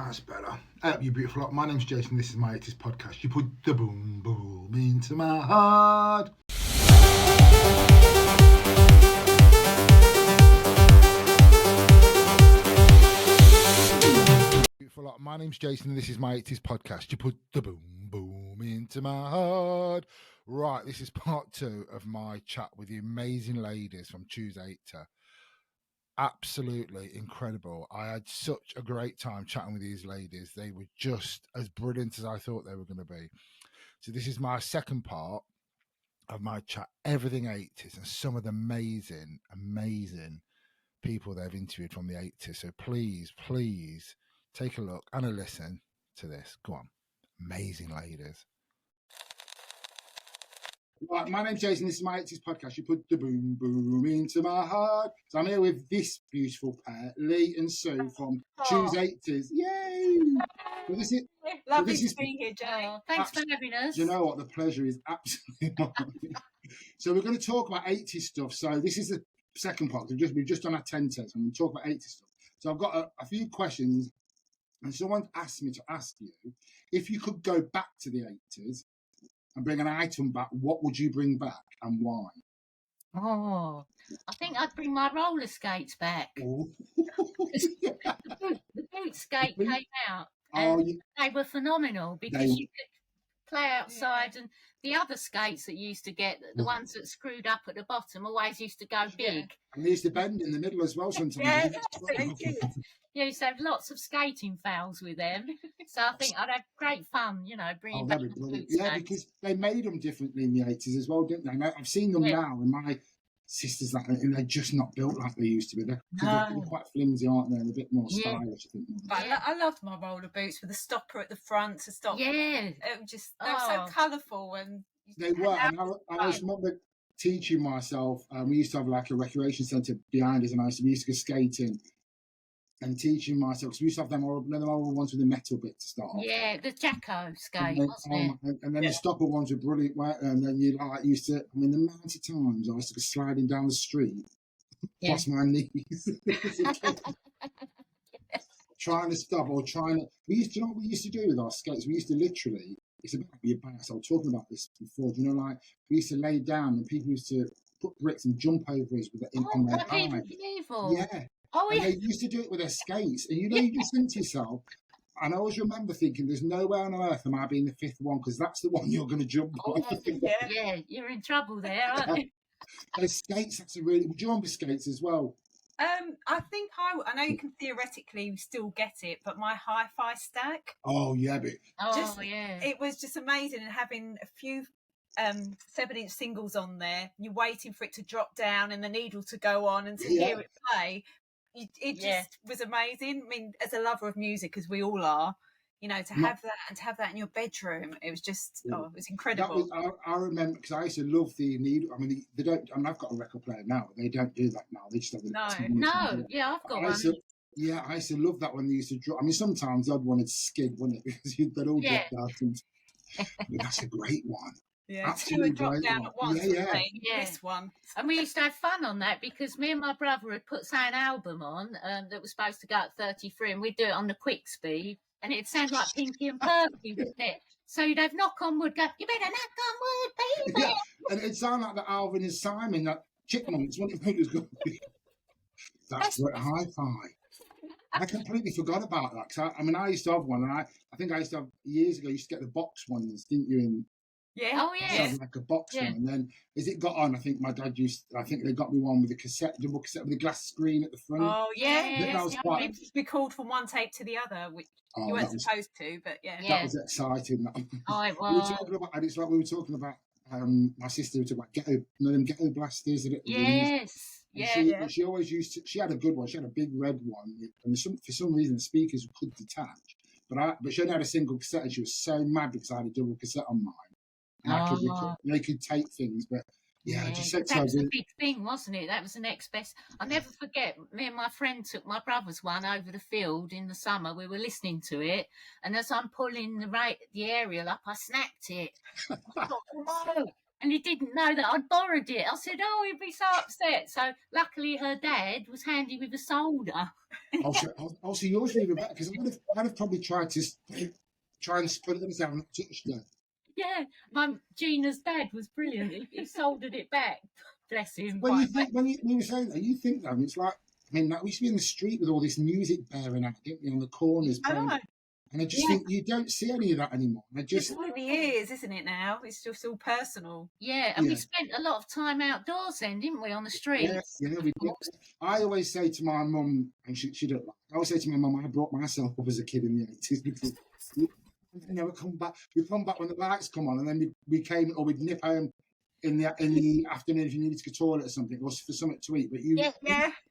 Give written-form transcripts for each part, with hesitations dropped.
That's better. You beautiful lot. My name's Jason. This is my 80's podcast. You put the boom boom into my heart. Beautiful lot. My name's Jason. This is my 80's podcast. You put the boom boom into my heart. Right. This is part 2 of my chat with the amazing ladies from Choose 80. Absolutely incredible. I had such a great time chatting with these ladies. They were just as brilliant as I thought they were going to be. So this is my second part of my chat, everything 80s, and some of the amazing people they've interviewed from the 80s. So please take a look and a listen to this. Go on. Amazing ladies. Right, my name's Jason. This is my 80's podcast. You put the boom boom into my heart. So I'm here with this beautiful pair, Leigh and Sue from Choose 80's. Yay! Lovely to be here, Jay. Thanks for having us. You know what? The pleasure is absolutely mine. So we're going to talk about 80's stuff. So this is the second part. We've just done our 10 test and we'll talk about 80's stuff. So I've got a few questions, and someone asked me to ask you, if you could go back to the 80's and bring an item back, what would you bring back and why? Oh, I think I'd bring my roller skates back. Oh. The boot skate came out, and they were phenomenal because you could play outside, and the other skates that you used to get, the ones that screwed up at the bottom, always used to go big. And they used to bend in the middle as well sometimes. You used to have lots of skating fouls with them. So I think I'd have great fun, bringing back the boot skates. Yeah, because they made them differently in the 80's as well, didn't they? And I've seen them now, and my sisters, and they're just not built like they used to be. They're quite flimsy, aren't they? And a bit more stylish, I think. I loved my roller boots with a stopper at the front to stop. Yeah. It was just, they were so colourful. And they were. And I just remember teaching myself, we used to have like a recreation centre behind us, and we used to go skating. And teaching myself, because we used to have them horrible ones with the metal bit to start off. Yeah, the Jacko skate, wasn't it? And then the stopper ones were brilliant, and then you used to, the amount of times I used to go sliding down the street, across my knees, trying to stop we used to, you know what we used to do with our skates? We used to literally, it's about your back, so I was talking about this before, we used to lay down and people used to put bricks and jump over us on their back. Yeah. Oh, yeah. And they used to do it with their skates. And you just think to yourself, and I always remember thinking, there's nowhere on earth am I being the fifth one, because that's the one you're going to jump on. Yeah, you're in trouble there, aren't you? Those skates, would you remember skates as well? I think I know you can theoretically still get it, but my hi-fi stack. Oh, yeah. It was just amazing, and having a few 7-inch singles on there, you're waiting for it to drop down and the needle to go on and to hear it play. It just was amazing. I mean, as a lover of music, as we all are, to have that in your bedroom, it was just, it was incredible. I remember, because I used to love the needle. They don't. I've got a record player now. They don't do that now. They just have I've got one. I used to love that when they used to drop. Sometimes the odd one would skid, wouldn't it? Because they'd all drop out. That's a great one. Yeah, two would drop down at once. This one. And we used to have fun on that, because me and my brother had put an album on that was supposed to go at 33, and we'd do it on the quick speed, and it'd sound like Pinky and Perky, wouldn't it? So you'd have Knock on Wood go, you better knock on wood, baby. Yeah, and it'd sound like the Alvin and Simon, that Chipmunks, wouldn't it? That's what hi-fi. I completely forgot about that, because I used to have one, and I think I used to have, years ago, you used to get the box ones, didn't you? Like a box one, and then as it got on, I think my dad I think they got me one with a double cassette with a glass screen at the front. Oh yeah, that was quite. We called from one tape to the other, which you weren't supposed to, but that was exciting. It was. We were talking about, and it's like we were talking about. My sister was talking about them ghetto blasters. She always used to. She had a good one. She had a big red one, and for some reason the speakers could detach. But she only had a single cassette, and she was so mad because I had a double cassette on mine. They could take things, but that was a big thing, wasn't it? That was the next best. I'll never forget, me and my friend took my brother's one over the field in the summer. We were listening to it, and as I'm pulling the aerial up, I snapped it. I thought, no. And he didn't know that I'd borrowed it. I said, he'd be so upset. So luckily her dad was handy with a solder. Also, yours were even better because I'd have probably tried to try and split them down and not touch them. Yeah, Gina's dad was brilliant. He soldered it back. Bless him. When you were saying that, you think that it's like, I mean, we used to be in the street with all this music bearing out, didn't we, on the corners. And I just think you don't see any of that anymore. It really is, isn't it now? It's just all personal. Yeah, and we spent a lot of time outdoors then, didn't we, on the streets? Yeah, we did. I always say to my mum, and she don't like, I always say to my mum, I brought myself up as a kid in the 80s because, we come back when the lights come on, and then we'd nip home in the afternoon if you needed to go to the toilet or something, or for something to eat. But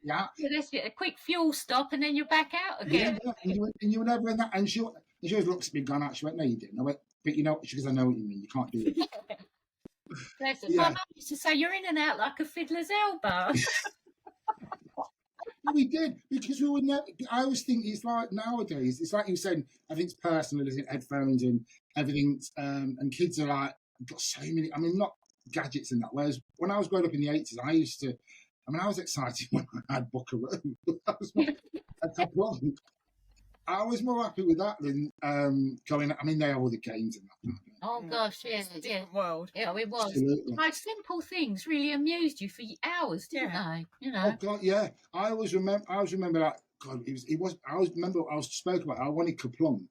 That's it. A quick fuel stop, and then you're back out again. Yeah. And you were never in that. And she always looks at me, gone out. She went, "No, you didn't." I went, "But you know," because I know what you mean. You can't do it. My mum used to say, "You're in and out like a fiddler's elbow." We did, because we would never. I always think it's like nowadays. It's like you said, everything's personal, isn't it? Headphones and everything, and kids are like got so many. I mean, not gadgets and that. Whereas when I was growing up in the 80s, I was excited when I had Buckaroo. I was more happy with that than going. I mean, they have all the games and that. Oh gosh, yeah. World. Yeah, it was. Absolutely. Most simple things really amused you for hours, didn't they? You know. Oh God, yeah. I always remember that. God, it was. I spoke about. I wanted Kaplunk.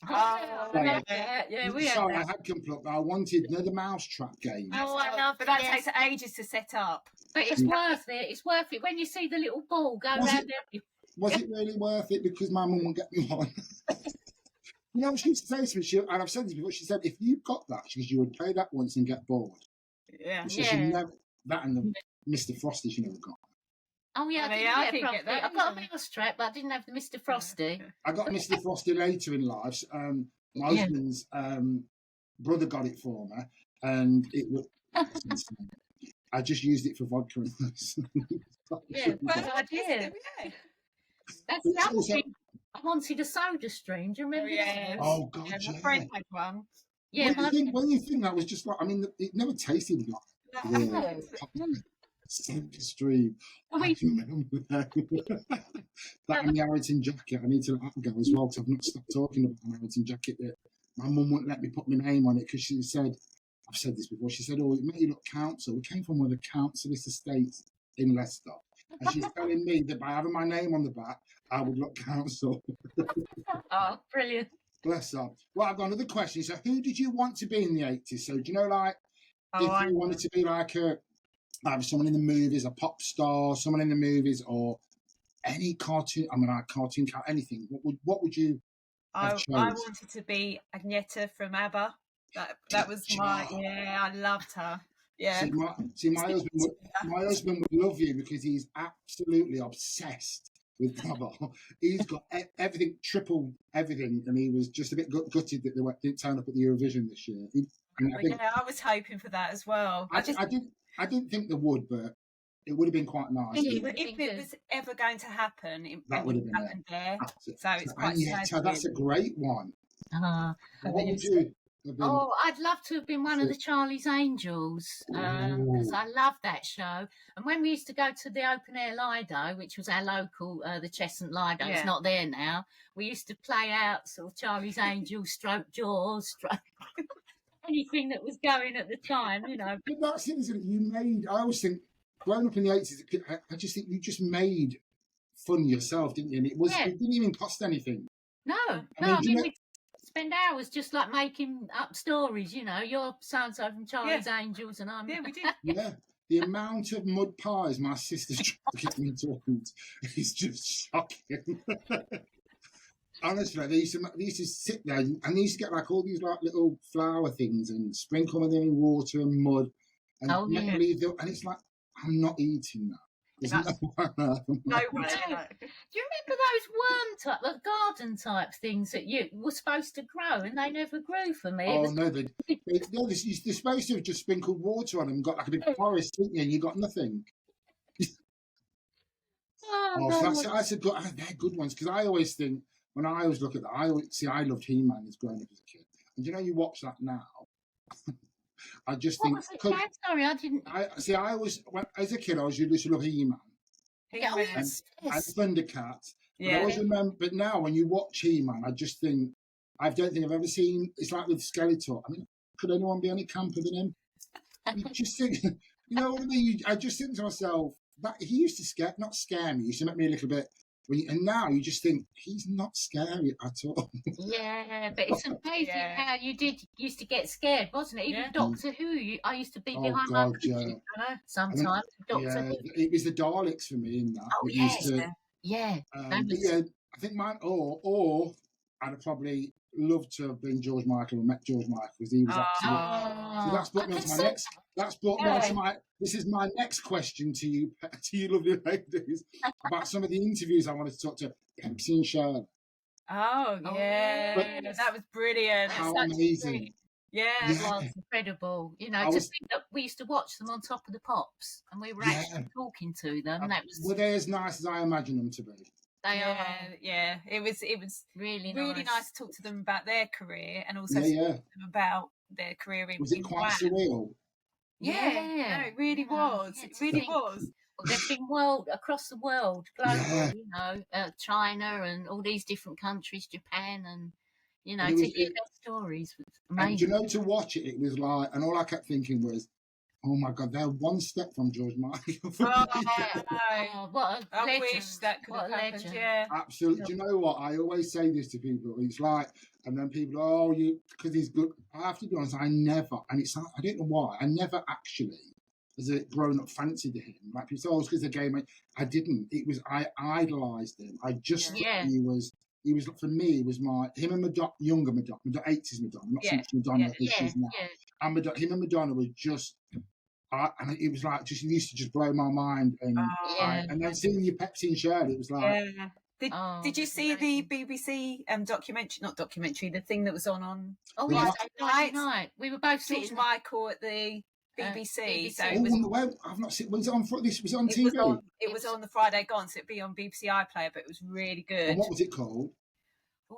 I had Kaplunk. I wanted the mousetrap game. Oh, I love it. But that takes ages to set up. But it's worth it. It's worth it when you see the little ball go around there. Was it really worth it? Because my mum won't get me on. You know what she used to say to me, and I've said this before, she said, if you got that, because you would play that once and get bored. Yeah. So she never, that and the Mr. Frosty she never got. Oh, yeah, I didn't get that. I got a mousetrap, but I didn't have the Mr. Frosty. I got Mr. Frosty later in life. My husband's brother got it for me, and it was... I just used it for vodka. Yeah, well, I did. That's the other thing. I wanted a soda stream. Do you remember that? Oh, God, yeah. My friend had one. Yeah, when you think that was just like, I mean, it never tasted like soda stream. I remember that. That and the Harrington jacket. I need to let that go as well, because I've not stopped talking about the Harrington jacket. That my mum wouldn't let me put my name on it because she said, I've said this before, she said, oh, it made you look council. We came from one of the councilist estates in Leicester. And she's telling me that by having my name on the back, I would look council. Oh, brilliant. Bless her. Well, I've got another question. So who did you want to be in the 80s? So do you know, like, if you wanted to be like someone in the movies, a pop star, someone in the movies, or any cartoon, anything, what would you have chose? I wanted to be Agneta from ABBA. That was I loved her. Yeah. My husband would love you because he's absolutely obsessed with ABBA. He's got everything, triple everything, and he was just a bit gutted that they didn't turn up at the Eurovision this year. I was hoping for that as well. I didn't think they would, but it would have been quite nice. If it was ever going to happen, that would have been happened there. So it's quite sad. That's a great one. What would you? Oh, I'd love to have been one of the Charlie's Angels because I love that show. And when we used to go to the open air Lido, which was our local, the Cheshunt Lido, it's not there now. We used to play out sort of Charlie's Angels, stroke Jaws, stroke anything that was going at the time, you know. But that's it, isn't it? You made. I always think, growing up in the 80s, I just think you just made fun yourself, didn't you? And it didn't even cost anything. No, I mean we spend hours just like making up stories, you know. You're so-and-so from Charlie's Angels and I'm... Yeah, we did. Yeah. The amount of mud pies my sister's trying to get me to eat is just shocking. Honestly, they used to sit there and they used to get like all these like little flour things and sprinkle them in water and mud and leave them, and it's like, I'm not eating that. No way. Do you remember those worm garden type things that you were supposed to grow and they never grew for me? Oh, no, they're supposed to have just sprinkled water on them and got like a big forest, didn't you? And you got nothing. That's a good. They're good ones, because I always think, when I always look at that, I loved He-Man as growing up as a kid. And you know, you watch that now, I just think. Sorry, I didn't. As a kid, I used to love He-Man. And Thundercat, But I always remember. But now, when you watch He-Man, I just think I don't think I've ever seen. It's like with Skeletor. I mean, could anyone be any camper than him? You just think, you know what I mean? I just think to myself that he used to not scare me. He used to make me a little bit. And now you just think he's not scary at all. Yeah, but it's amazing how you used to get scared, wasn't it? Even Doctor Who, I used to be behind my curtain sometimes. Doctor Who. It was the Daleks for me in that. Oh, yeah. I think mine, or I'd have probably loved to have been George Michael and met George Michael because he was absolutely. So that's brought me on to my next. That's brought me on to my. This is my next question to you lovely ladies, about some of the interviews I wanted to talk to Pepsi and Shirley. Oh yeah, that was brilliant. How amazing! Yeah, it was incredible. You know, to think that we used to watch them on Top of the Pops, and we were actually talking to them. That was. Were they as nice as I imagined them to be? They are. Yeah. It was really nice to talk to them about their career and also to them about their career in. Was it quite surreal? Yeah, no, it really was. It really was. They've been across the world, global, you know, China and all these different countries, Japan, and you know, to hear their stories was amazing. And, you know, to watch it, it was like, and all I kept thinking was, oh my God, they're one step from George Michael. What a I legend. wish that could have happened. Yeah, absolutely. Do you know what? I always say this to people. It's like, and then people, because he's good. I have to be honest, I never, and it's like, I don't know why, I never actually, as a grown-up, fancied him. Like people say, it's because the game. I didn't. It was, I idolised him. I just thought he was, for me, it was him and younger Madonna, 80's Madonna, not so much Madonna as she's now. And him and Madonna were just, and it was like, it used to just blow my mind. And and then seeing your Pepsi and Shirley, it was like. Did you see the BBC documentary, the thing that was on? Oh, yes, last night. We were both George Michael at the BBC. So I've not seen. Was it on? Was it on TV? It was on the Friday Gone, so it'd be on BBC iPlayer, but it was really good. And what was it called?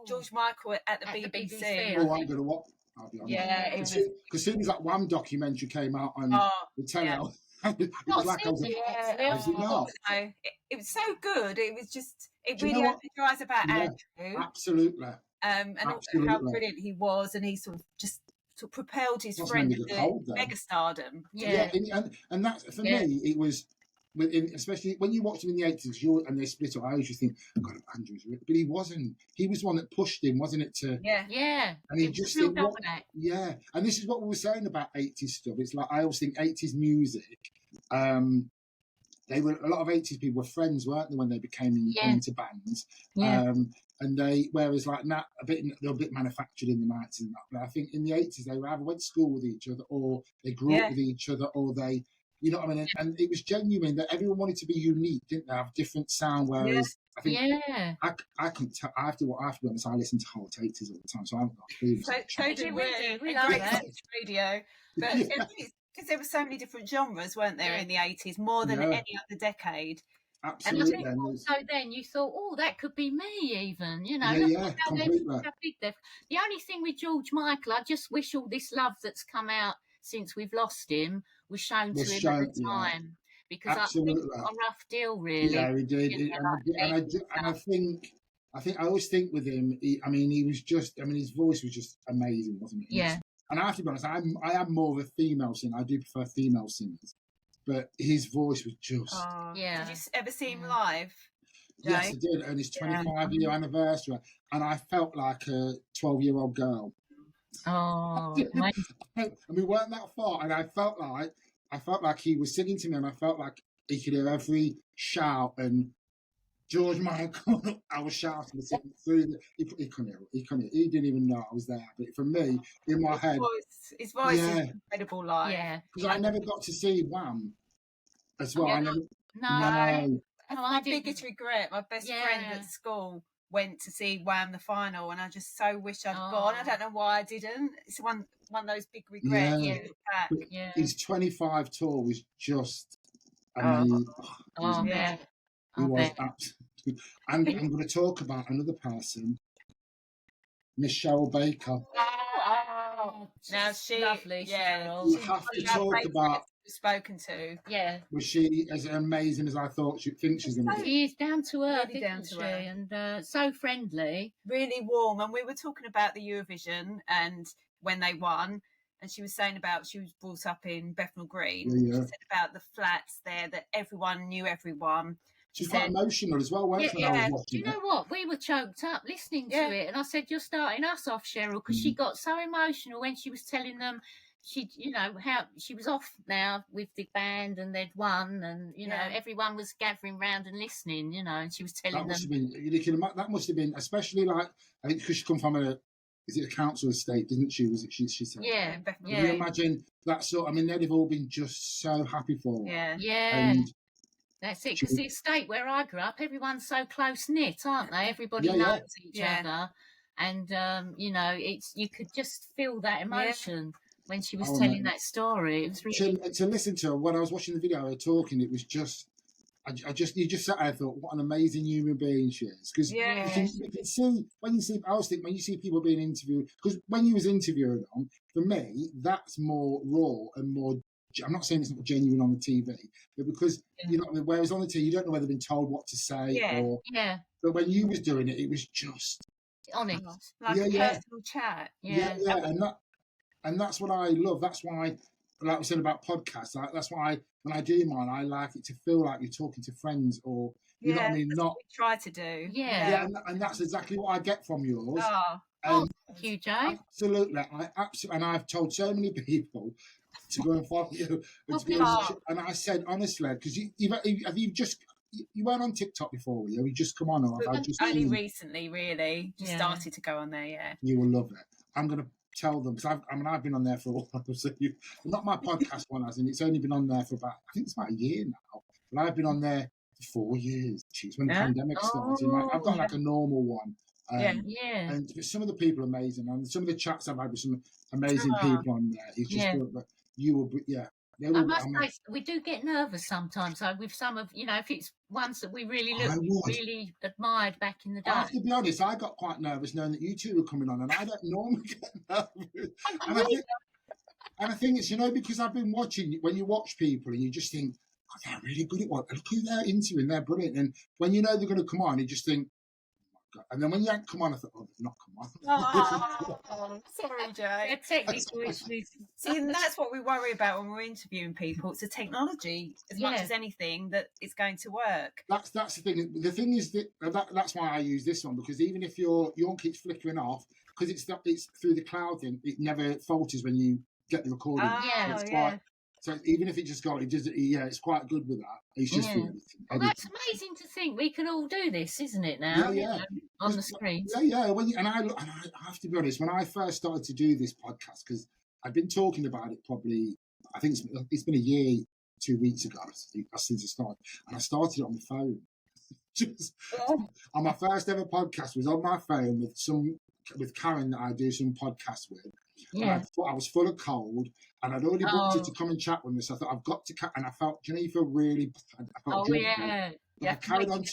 George Michael at the BBC. Oh, I'm gonna watch. I'll be honest. Yeah, because as soon as that Wham documentary came out on the telly, it was like I was. It was so good. It was just. It really opened your eyes about Andrew. Absolutely. And also how brilliant he was, and he sort of propelled his friend to mega stardom. Yeah, and that's for me. It was, especially when you watched him in the 80s, and they split up. I always just think, God, Andrew's, but he wasn't. He was one that pushed him, wasn't it? Yeah. And he just did and this is what we were saying about 80s stuff. It's like I always think 80s music. They were, a lot of 80s people were friends, weren't they, when they became into bands? And whereas like now, they were a bit manufactured in the 90s and that. But I think in the 80s, they either went to school with each other, or they grew up with each other, or they, you know what I mean? And it was genuine that everyone wanted to be unique, didn't they? Have different sound, whereas I think I couldn't tell. I have to be honest, I listen to Hot 80s all the time, so I haven't got a clue. So do we love that radio. But because there were so many different genres, weren't there, in the 80s, more than any other decade. Absolutely. And I think also then you thought, that could be me even, you know. Completely. The only thing with George Michael, I just wish all this love that's come out since we've lost him was shown to him at the time. Because I think it was a rough deal, really. Yeah, he did. And I always think with him, he was just, his voice was just amazing, wasn't it? Yeah. And I have to be honest, I am more of a female singer. I do prefer female singers. But his voice was just... Did you ever see him live? Yes, I did. And his 25-year anniversary. And I felt like a 12-year-old girl. Oh, and we weren't that far. And I felt like he was singing to me, and I felt like he could hear every shout. And George Michael, I was shouting through. He couldn't hear. He didn't even know I was there. But for me, in my head, his voice is incredible live. Yeah, because I never got to see Wham as well. No. My biggest regret. My best friend at school went to see Wham the final, and I just so wish I'd gone. I don't know why I didn't. It's one of those big regrets. His 25 tour was just amazing. He was absolutely. And I'm going to talk about another person, Michelle Baker. Now she, lovely, Cheryl. We have to talk about spoken to. Yeah. Was she as amazing as I thought she thinks she's going to be? She is down to earth, Really down to earth. and so friendly. Really warm. And we were talking about the Eurovision and when they won, and she was saying about she was brought up in Bethnal Green. Yeah. She said about the flats there that everyone knew everyone. She's quite emotional as well, wasn't she? Yeah. Do you know what? We were choked up listening to it, and I said, "You're starting us off, Cheryl," because she got so emotional when she was telling them how she was off now with the band and they'd won, and everyone was gathering round and listening, and she was telling them. That must have been, especially like I think because she come from a council estate, didn't she? Was it she said? Yeah. Can you imagine that sort? I mean, they'd have all been just so happy for her. Yeah. That's it, because the estate where I grew up, everyone's so close knit, aren't they? Everybody knows each other, and you could just feel that emotion when she was telling that story. It was really to listen to her when I was watching the video, her talking. It was just, you just sat there and thought, what an amazing human being she is. Because you can see when you see people being interviewed, because when you was interviewing them, for me, that's more raw and more. I'm not saying it's not genuine on the TV, but because whereas on the TV you don't know whether they've been told what to say But when you was doing it, it was just honest, like a personal chat. And that's what I love. That's why, like we said about podcasts, that's why when I do mine, I like it to feel like you're talking to friends, or you know what I mean. Not what we try to do. And that's exactly what I get from yours. Thank you, Joe. Absolutely, and I've told so many people to go and follow you. And I said, honestly, because you weren't on TikTok before, were you? You just come on. Only recently, really. Just started to go on there, You will love it. I'm going to tell them, because I've been on there for a while. So not my podcast one, as in it's only been on there for about a year now. But I've been on there for 4 years. Jeez, when the pandemic started. I've got like a normal one. And some of the people are amazing, and some of the chats I've had with some amazing people on there. It's just good, but you will be, I must say, we do get nervous sometimes. So with some of, if it's ones that we really really admired back in the day. I have to be honest, I got quite nervous knowing that you two were coming on, and I don't normally get nervous. And I think it's, because I've been watching, when you watch people and you just think, oh, they're really good at what, look who they're interviewing, they're brilliant. And when you know they're going to come on, you just think, and then when you ain't come on, I thought, they've not come on. Sorry, Joe. Technical issues. See, and that's what we worry about when we're interviewing people. It's the technology as much as anything that it's going to work. That's the thing. The thing is that's why I use this one, because even if your keeps flickering off, because it's through the cloud thing, it never falters when you get the recording. So even if it just got, it does. It's quite good with that. It's just well, that's amazing to think we can all do this, isn't it? Now, on the screen. And I have to be honest. When I first started to do this podcast, because I've been talking about it probably, I think it's been a year, 2 weeks ago since I started, and I started it on my phone. On my first ever podcast was on my phone with Karen that I do some podcasts with. I was full of cold, and I'd already booked her to come and chat with me. So I thought, I've got to, and I felt, you feel really bad. I felt dreadful. I carried on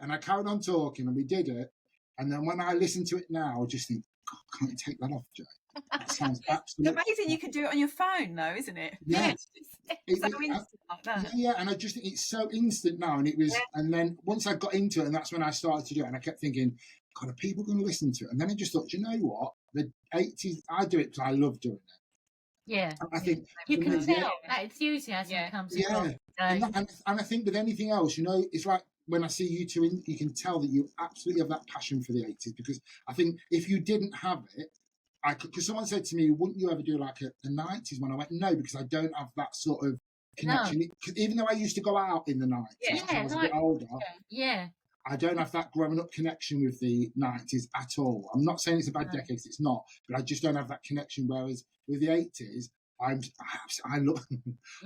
and I carried on talking, and we did it. And then when I listen to it now, I just think, God, can't you take that off, Joe? That sounds absolutely. It's amazing you can do it on your phone, though, isn't it? Yeah. It's so instant like that. Yeah, and I just think it's so instant now, and it was. And then once I got into it, and that's when I started to do it, and I kept thinking, God, are people going to listen to it? And then I just thought, you know what? The 80s, I do it because I love doing it. Yeah, I think you can tell that enthusiasm comes across. And I think with anything else, it's like when I see you two, you can tell that you absolutely have that passion for the 80s. Because I think if you didn't have it, because someone said to me, wouldn't you ever do like a 90s one? I went, no, because I don't have that sort of connection. No. Even though I used to go out in the 90s, when I was a bit older. I don't have that growing up connection with the 90s at all. I'm not saying it's a bad decade, it's not, but I just don't have that connection. Whereas with the 80s, I love.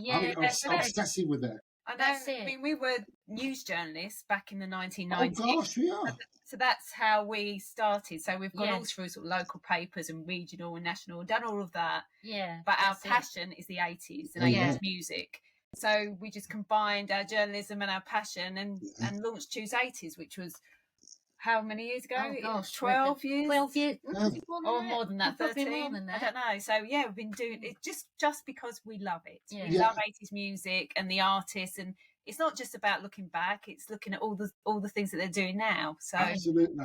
I'm obsessive with it. I know. I mean, we were news journalists back in the 1990s. Oh gosh, we are. So that's how we started. So we've gone all through sort of local papers and regional and national, done all of that. Yeah. But our passion is the 80s and 80s music. So we just combined our journalism and our passion and launched Choose 80's, which was how many years ago? Oh gosh, 12 years. 12 years. Or more than that. Probably 13. more than that. I don't know. So yeah, we've been doing it just because we love it. Yeah. We love 80s music and the artists, and it's not just about looking back. It's looking at all the things that they're doing now. So absolutely.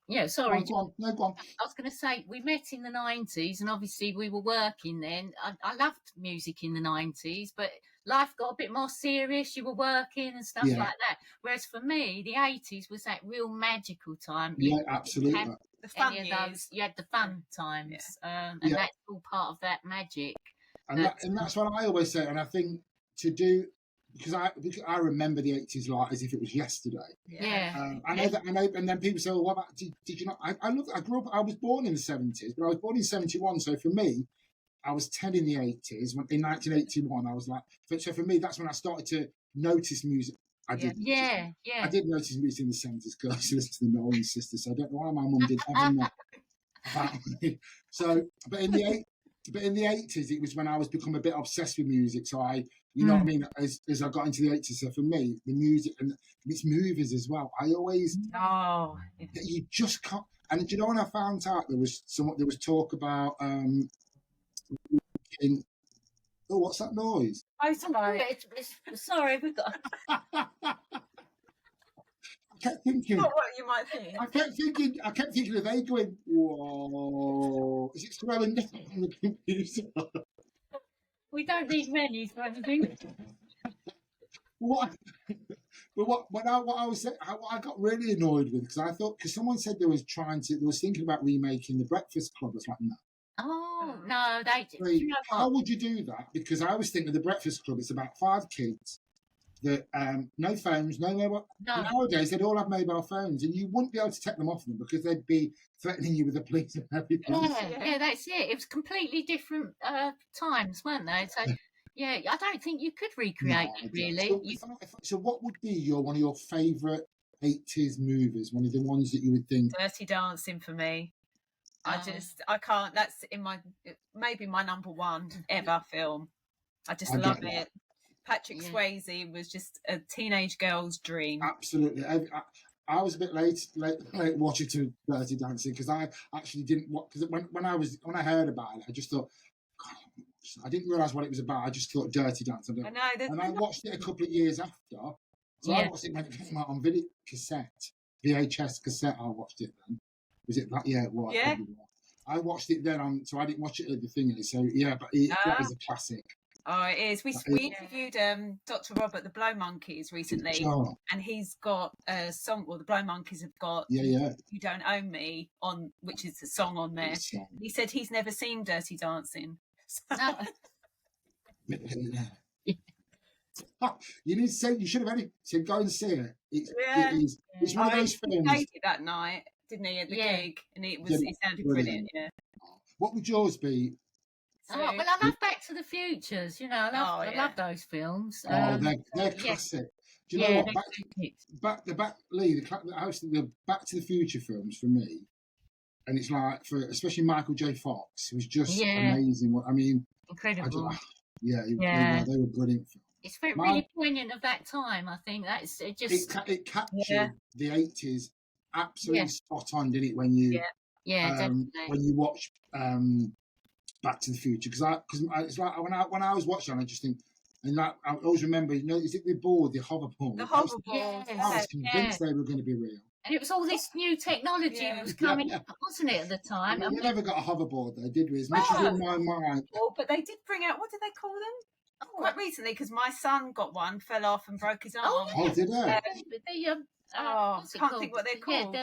Yeah, sorry. Go on. No, go on. I was going to say, we met in the 90s, and obviously we were working then. I loved music in the 90s, but life got a bit more serious. You were working and stuff like that. Whereas for me, the 80s was that real magical time. Yeah, absolutely. The fun years. You had the fun times, and that's all part of that magic. And that's what I always say. And I think to do, because I remember the 80s like as if it was yesterday. Yeah. I know, and then people say, "Well, what about? Did you not?" I grew up. I was born in the 70s, but I was born in 71. So for me, I was 10 in the 80s. In 1981, I was like, so for me, that's when I started to notice music. I did notice music in the 70s because I used to listen to the Nolan Sisters. So I don't know why my mum did having that about me. So, but in the 80s, it was when I was becoming a bit obsessed with music. So you know what I mean? As I got into the 80s, so for me, the music and it's movies as well. I always, you just can't. And do you know when I found out there was talk about, what's that noise? Oh, sorry. Sorry, we've got. I kept thinking. Not what you might think. I kept thinking of they going, whoa, is it scrolling down on the computer? We don't need menus for anything. What I got really annoyed with, because someone said they was thinking about remaking The Breakfast Club. I was like, no. Oh no, how would you do that? Because I was thinking The Breakfast Club. It's about 5 kids that no phones, no mobile. No. Nowadays they'd all have mobile phones, and you wouldn't be able to take them off them because they'd be threatening you with the police and everything. Yeah, that's it. It was completely different times, weren't they? So. Yeah, I don't think you could recreate it, really. So what would be one of your favourite 80s movies? One of the ones that you would think? Dirty Dancing for me. I can't. That's maybe my number one ever film. I just love it. Patrick Swayze was just a teenage girl's dream. Absolutely. I was a bit late watching to Dirty Dancing because I actually didn't watch, because when I heard about it, I just thought, God, I didn't realise what it was about. I just thought Dirty Dancing. I know. And I watched it a couple of years after. So I watched it when it came out on video cassette, VHS cassette. I watched it then. Was it that? Yeah, it was. Yeah. I watched it then so I didn't watch it at the thing. So yeah, but that was a classic. Oh, it is. We interviewed Dr. Robert, the Blow Monkeys, recently, and he's got a song. Well, the Blow Monkeys have got "You Don't Own Me" on, which is a song on there. He said he's never seen Dirty Dancing. You need to say. You should have only said go and see it. It's one of those films. He played it that night, didn't he, at the gig? And it sounded brilliant. Yeah. What would yours be? Well, I love Back to the Futures. You know, I love those films. They're classic. Do you know what? Leigh, the Back to the Future films for me, and it's like especially Michael J. Fox, was just amazing. I mean, incredible. They were brilliant films. It's really poignant of that time. I think it captured the 80s absolutely spot on, didn't it? When you when you watch Back to the Future, because it's like when I was watching, I just think, and like I always remember, you know, is it the board, the hoverboard? The hoverboard. I was convinced they were going to be real. And it was all this new technology that was coming up, wasn't it, at the time? We never got a hoverboard, though, did we? As much as in my mind. Oh, but they did bring out, what did they call them? Quite recently, because my son got one, fell off and broke his arm. Oh, did they? I can't think what they're called.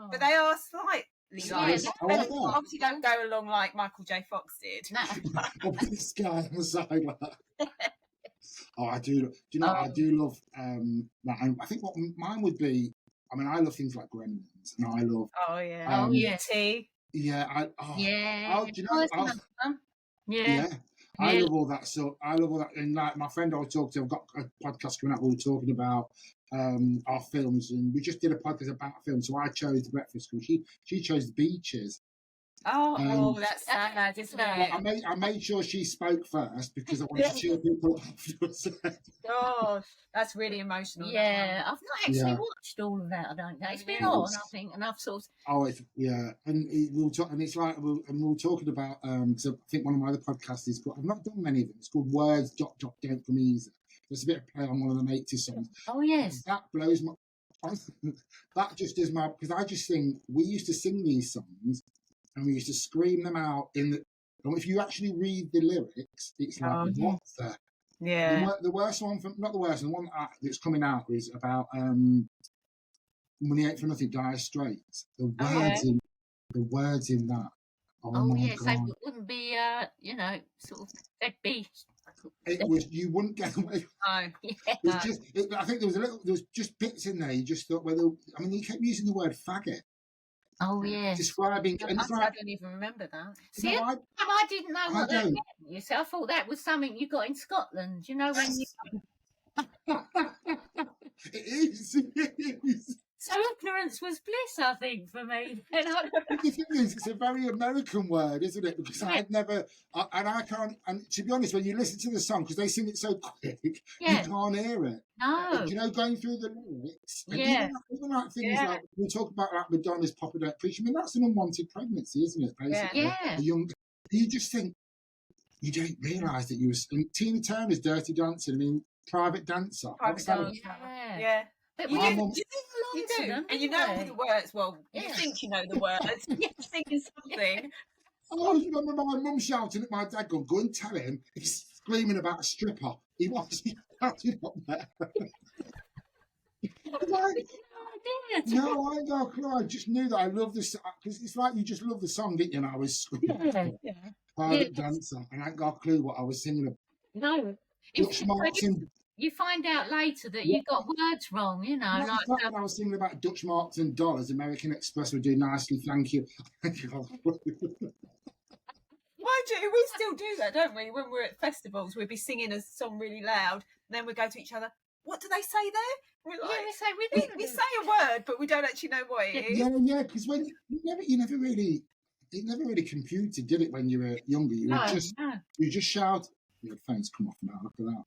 But they are slightly like, obviously don't go along like Michael J. Fox did. Or this guy on the side like that. I do. Do you know? I do love. I think what mine would be. I mean, I love things like Gremlins, and I love. T. Yeah. Do you know? I love all that. So I love all that. And like my friend I was talking to, I've got a podcast coming out. We were talking about our films, and we just did a podcast about film. So I chose The Breakfast Club. She chose The Beaches. Oh, that's sad, isn't it? I made sure she spoke first because I wanted to cheer people up afterwards. Oh, that's really emotional. Yeah, I've not actually watched all of that. I don't know. It's been on, I think, and I've sort of. Oh, we'll talk, and it's like we're talking about. Because I think one of my other podcasts is called. I've not done many of them. It's called Words. Don't from Easy. There's a bit of play on one of the 80s songs. Oh yes, that blows my. That just is my, because I just think we used to sing these songs and we used to scream them out in the. And if you actually read the lyrics, it's like what the. Yeah. The worst one from, not the worst, the one that's coming out is about Money Ain't For Nothing, Dire Straits. The words in that. Oh my yes, God. they wouldn't be, sort of, they'd be. It was, you wouldn't get away. Oh, I think there was just bits in there. You just thought, he kept using the word faggot. Oh yeah, describing. And I don't even remember that. See, I didn't know what that meant. You see, I thought that was something you got in Scotland. You know when you. It is. So ignorance was bliss, I think, for me. The thing is, it's a very American word, isn't it? Because I'd never, I can't. And to be honest, when you listen to the song, because they sing it so quick, you can't hear it. No. You know, going through the lyrics, and even like things like we talk about, like Madonna's "Papa Don't Preach." I mean, that's an unwanted pregnancy, isn't it? Basically, a young. You just think you don't realise that you were. Tina Turner's "Dirty Dancing." I mean, private dancer. Yeah. But you do, and you know all the words. Well, you think you know the words. You're singing something. Oh, I remember my mum shouting at my dad, going, "Go and tell him he's screaming about a stripper." He was shouting up there. No, I ain't got a clue. I just knew that I love this because it's like you just love the song, didn't you? And I was screaming private dancer, and I ain't got a clue what I was singing about. No. You find out later that you got words wrong, you know. When I was thinking about Dutch marks and dollars, American Express would do nicely, thank you. Mind you, we still do that, don't we? When we're at festivals, we'd be singing a song really loud, and then we go to each other, what do they say there? We're like, we say a word, but we don't actually know what it is. Yeah, because when it never really computed, did it? When you were younger, you just shout. Your phone's come off now. Look at that.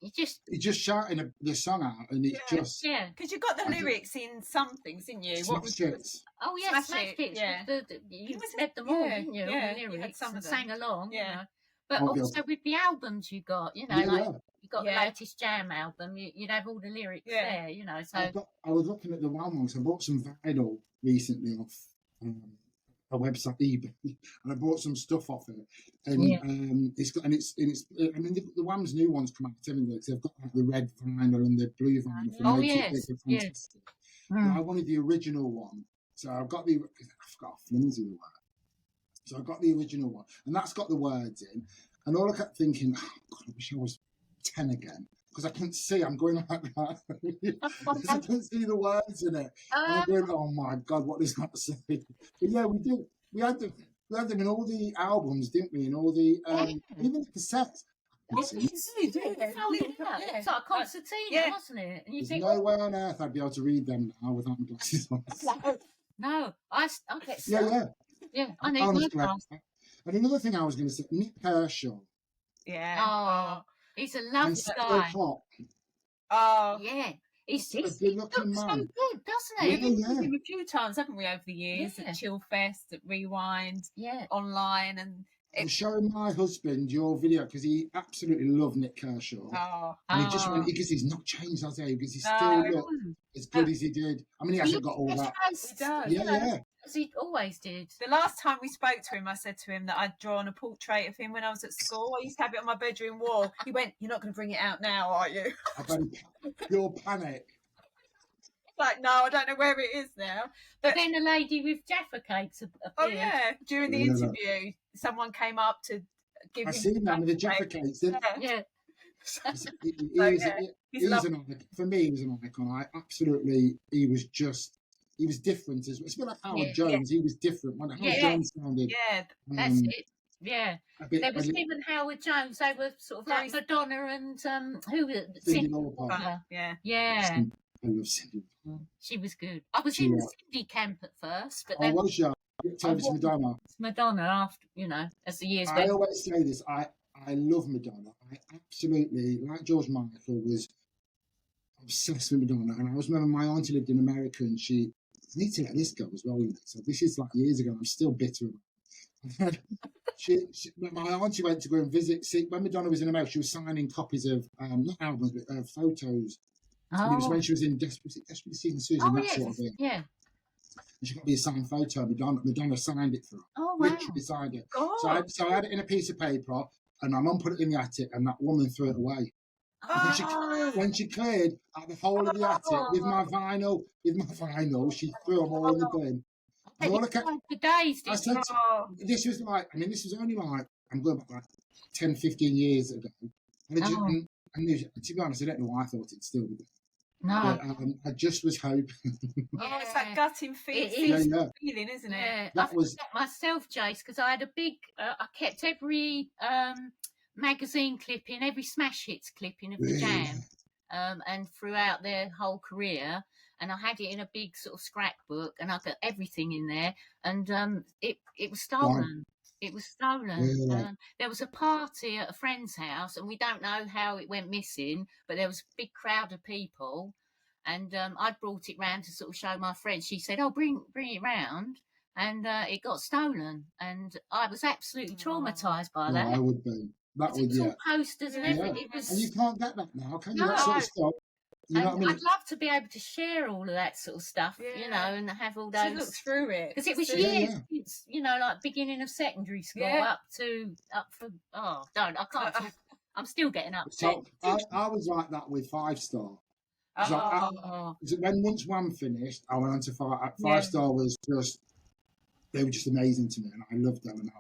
You just shouting the song out, and it just because you got the lyrics in some things, didn't you? Smash Hits. Oh yes, Smash Hits. Yeah, you read them all, didn't you? Yeah, all the lyrics and sang along. Yeah, you know. But also with the albums you got, you know, you got the latest Jam album, you'd have all the lyrics there, you know. So I was looking at the ones. I bought some vinyl recently off a website, eBay, and I bought some stuff off it. And it's I mean, the Wham's new ones come out, haven't they? They've got like the red vinyl and the blue vinyl. Oh yes, fantastic. I wanted the original one, so I've got the. I've got a flimsy one. So I got the original one, and that's got the words in. And all I kept thinking, oh God, I wish I was 10 again, because I couldn't see. I'm going like that. I couldn't see the words in it. And I'm going, oh my God, what is that to say? But yeah, we did. We had them in all the albums, didn't we? In all the even the cassettes. It's like a concertina, wasn't it? And you think, no way on earth I'd be able to read them now without my glasses on. No, I get Yeah, I need my glasses. And another thing I was going to say, Nick Kershaw. Yeah. Oh, he's a lovely guy. Oh, yeah. He's a good-looking man. So good, doesn't he? We've seen him a few times, haven't we, over the years? At Chill Fest, at Rewind, online, and I'm showing my husband your video because he absolutely loved Nick Kershaw. Oh, and he just went, because he's not changed, has he? Because he still looks as good as he did. I mean, he hasn't got all that. He does. Yeah. As he always did. The last time we spoke to him, I said to him that I'd drawn a portrait of him when I was at school. I used to have it on my bedroom wall. He went, "You're not going to bring it out now, are you?" I bet pure panic. Like, no, I don't know where it is now. But then a lady with Jaffa cakes appeared. Oh yeah, during the interview, someone came up to give him. I seen that with the Jaffa cakes. Yeah. He's an icon. For me, he was an icon. He was different as well. It's a bit like Howard Jones. He was different. When Howard Jones sounded. Yeah, that's it. Yeah. There was him and Howard Jones. They were sort of like Madonna and who was it? Cyndi Lauper. Yeah. I love Cyndi. She was good. I was in the Cyndi camp at first, but then Over to Madonna. It's Madonna after, as the years I went. always say this. I love Madonna. I absolutely, like George Michael, was obsessed with Madonna. And I was remember my auntie lived in America, and I need to let this go as well. So this is like years ago. I'm still bitter about it. My auntie went to go and visit. See, when Madonna was in America, she was signing copies of not albums, but photos. And it was when she was in Desperately Seeking Susan, that sort of thing. Yeah. And she got me a signed photo. Madonna signed it for her. Oh, wow. Literally signed it. Oh. So I had it in a piece of paper, and my mum put it in the attic, and that woman threw it away. When she cleared out the whole of the attic with my vinyl, she threw them all in the bin. And all I said, this was only like, I'm going back like 10, 15 years ago. And, to be honest, I don't know why I thought it'd still be there. No. But, I just was hoping. It's that gutting feeling, isn't it? Yeah. That was myself, Jace, because I had a big, I kept every magazine clipping, every Smash Hits clipping of the Jam, and throughout their whole career, and I had it in a big sort of scrapbook, and I got everything in there, and it was stolen. It was stolen. Yeah. There was a party at a friend's house, and we don't know how it went missing, but there was a big crowd of people, and I'd brought it round to sort of show my friend. She said, "Oh, bring it round," and it got stolen, and I was absolutely traumatised by that. I would be. That would, all posters and everything. Yeah. It was... And you can't get that now, can you? No. That sort of stuff. You know what I mean? I'd love to be able to share all of that sort of stuff, and have all those. To look through it, because it was years since, like beginning of secondary school up for. Oh, don't I can't. Talk. I'm still getting upset. So I was like that with 5 Star. When once one finished, I went on to 5 Star. Was just, they were just amazing to me, and I loved them. And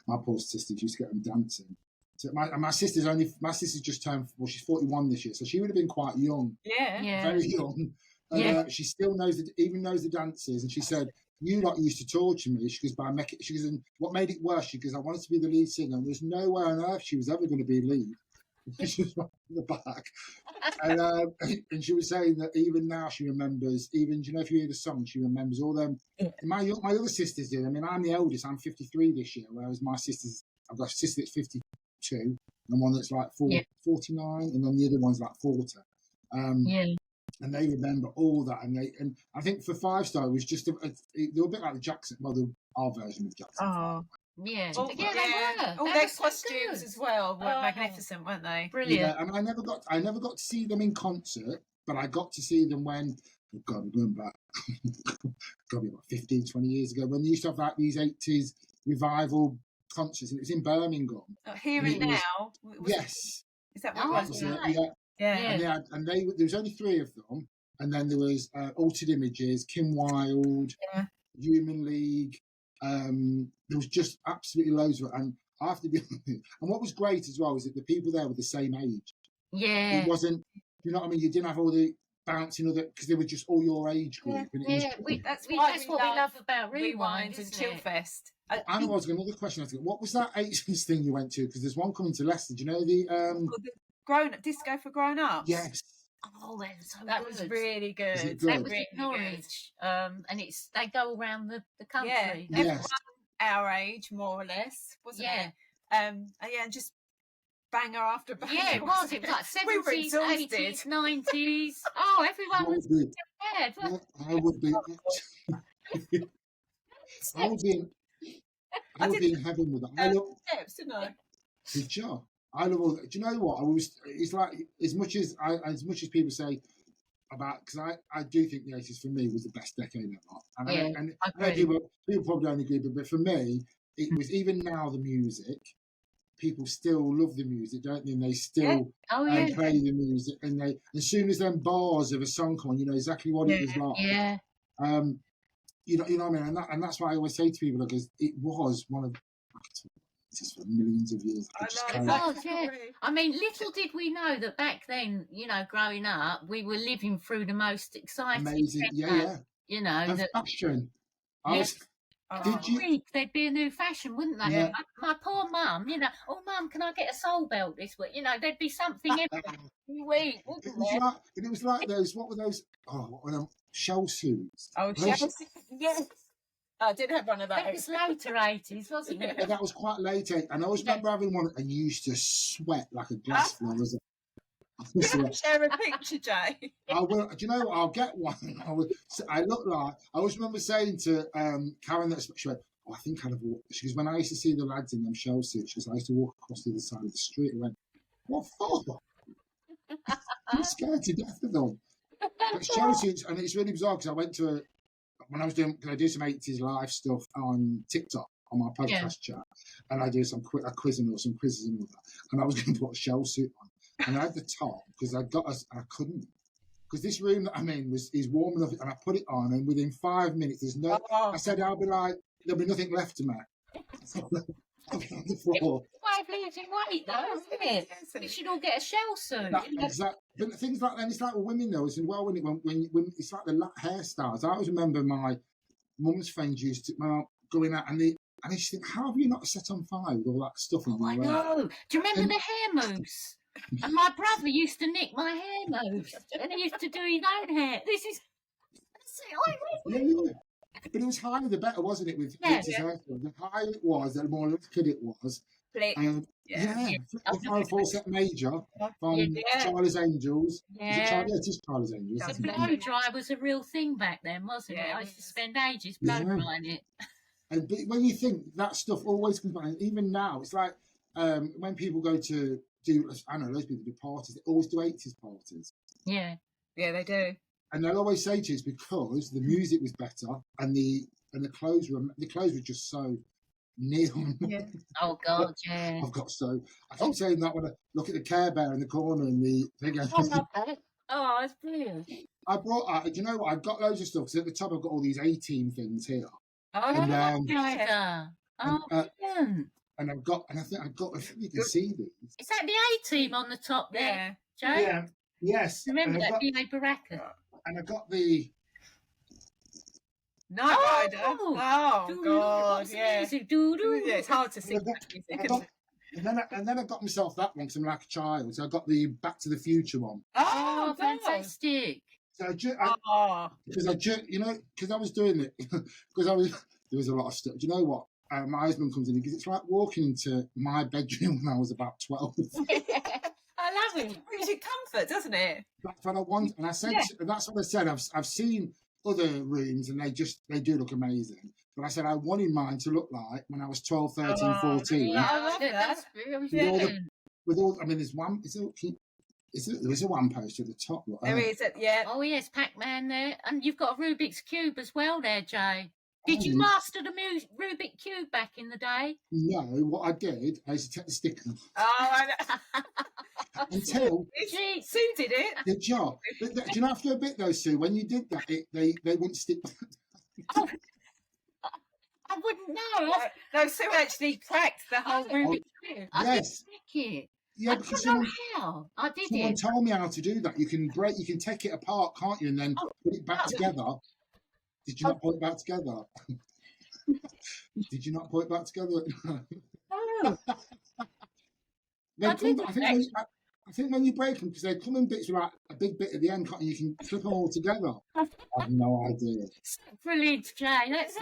my poor sister used to get them dancing. So my sister's just turned, she's 41 this year, so she would have been quite young. Yeah. Very young. And she still knows the dances, and she said, "You lot used to torture me." She goes, and what made it worse, she goes, "I wanted to be the lead singer, and there's no way on earth she was ever going to be lead." She was right in the back. And she was saying that even now she remembers, if you hear the song, she remembers all them. My other sisters did. I mean, I'm the eldest, I'm 53 this year, whereas I've got a sister that's 52, and one that's like 49, and then the other one's like 40. And they remember all that, and I think for 5 Star it was just they were a bit like the Jackson, our version of Jackson. Oh. Yeah, they were. All their costumes as well were magnificent, weren't they? Brilliant. Yeah, and I never got to see them in concert, but I got to see them when, we're going back, got to be about 15, 20 years ago, when they used to have like these 80s revival concerts, and it was in Birmingham. Here and Now. Yes. Is that what it was? Yeah. And there was only 3 of them, and then there was Altered Images, Kim Wilde, Human League. There was just absolutely loads of it, and I have to be and what was great as well is that the people there were the same age. Yeah, it wasn't, you know what I mean, you didn't have all the bouncing other, because they were just all your age group. That's what we love about Rewind and Chillfest. I was another question. What was that 80s thing you went to? Because there's one coming to Leicester. Do you know the disco for grown ups? Yes. Oh, that was really good. That was in Norwich, and they go around the country. Yeah, everyone our age, more or less, wasn't it? And just banger after banger. Yeah, it was. It was like 70s, 80s, 90s. Oh, everyone was prepared. I would be. I would be in heaven with that. Steps, didn't I? Did you? I love all that. Do you know what? It's like, as much as people say about, because I do think the 80s for me was the best decade ever. And I know people probably don't agree, but for me, it was, even now the music, people still love the music, don't they? And they still play the music, and as soon as them bars of a song come on, you know exactly what it was like. Yeah. You know what I mean? And that's why I always say to people, because it was one of just for millions of years. I mean, little did we know that back then, growing up, we were living through the most exciting, amazing, you know, and fashion. Week there'd be a new fashion, wouldn't they? Yeah. My poor mum, oh mum, can I get a soul belt this week? There'd be something every week, wouldn't there? It was like those. What were those? Oh, what were them? Shell suits. Oh, shell suits. Yes. I did have one of That those. was later 80s, wasn't it? Yeah, that was quite late. And I always remember having one, and you used to sweat like a glass floor. Share a picture, Jay. I will. Do you know what? I'll get one. I look like. I always remember saying to Karen that she went, "Oh, I think I'd have walked." She goes, "When I used to see the lads in them show suits, she goes, I used to walk across the other side of the street." I went, "What for?" I'm scared to death of them. But show suits, and it's really bizarre because I went to when I was doing. I do some 80s live stuff on TikTok on my podcast chat, and I do some quizzing or some quizzes and all that. And I was going to put a show suit on. And I had the top because I couldn't, because this room that I'm in is warm enough, and I put it on, and within 5 minutes, I said I'll be like, there'll be nothing left to me. I'll be on the floor. It's losing weight, though, isn't it? We should all get a shell suit. Exactly. But things like that, it's like with women though, as well, when it's like the hairstyles. I always remember my mum's friends used to going out and I used to think, how have you not set on fire with all that stuff in your hair? I know. Do you remember the hair mousse? And my brother used to nick my hair mousse, and he used to do his own hair. But it was higher the better, wasn't it? With hair. The higher it was, the more liquid it was. The Falset Major from Charlie's Angels. Yeah. It is Charlie's Angels. The blow dry was a real thing back then, wasn't it? I used to spend ages blow drying it. And when you think that stuff always comes back, even now, it's like when people go to do, I don't know, those people do parties, they always do 80s parties. Yeah, they do. And they'll always say to you it's because the music was better and the clothes were just so neon. Yeah. Oh God, yeah. I keep saying that when I look at the Care Bear in the corner and the thing. Oh, it's brilliant. I brought out, do you know what? I've got loads of stuff because at the top I've got all these 18 things here. Oh, brilliant. And I think you can see these. Is that the A-team on the top there, Joe? Yeah. Yes. Remember that B.A. Baraka? And I got the Night Rider. Oh God, yeah. It's hard to sing that music. And then I got myself that one because I'm like a child. So I got the Back to the Future one. Oh, fantastic! So because I was doing it because there was a lot of stuff. Do you know what? My husband comes in because it's like walking into my bedroom when I was about 12. I love it. It brings you comfort, doesn't it? That's what I want, and I said that's what I said. I've seen other rooms and they do look amazing. But I said I wanted mine to look like when I was 12, 13, 14. Yeah, I love that. I mean, there's one. There is a one poster at the top. There is, yeah. Oh yes, Pac-Man there, and you've got a Rubik's Cube as well there, Jay. Did you master the Rubik's Cube back in the day? No, what I did, I used to take the sticker. Oh, I know. Until Sue did it. The job. Do you know after a bit though, Sue, when you did that, they wouldn't stick. I wouldn't know. No, Sue actually cracked the whole Rubik's Cube. Yes. I because don't know how. I did someone told me how to do that. You can take it apart, can't you, and then put it back together. Did you not put it back together? Did you not put it back together? No. I think when you break them, because they come in bits with like a big bit at the end, can't you? You can clip them all together. I have no idea. Brilliant, Jay. That's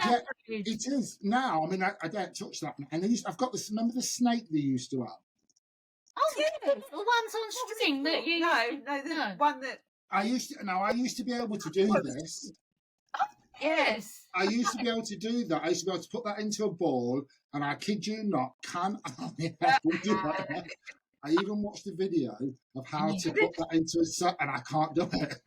brilliant. It is. Now, I mean, I don't touch that. And I've got this, remember the snake they used to have? Oh, yeah. The ones on string that you... No, one that... I used to be able to do this. Oh, yes. I used to be able to do that. I used to be able to put that into a ball, and I kid you not, I even watched the video of how to put that into a set, and I can't do it.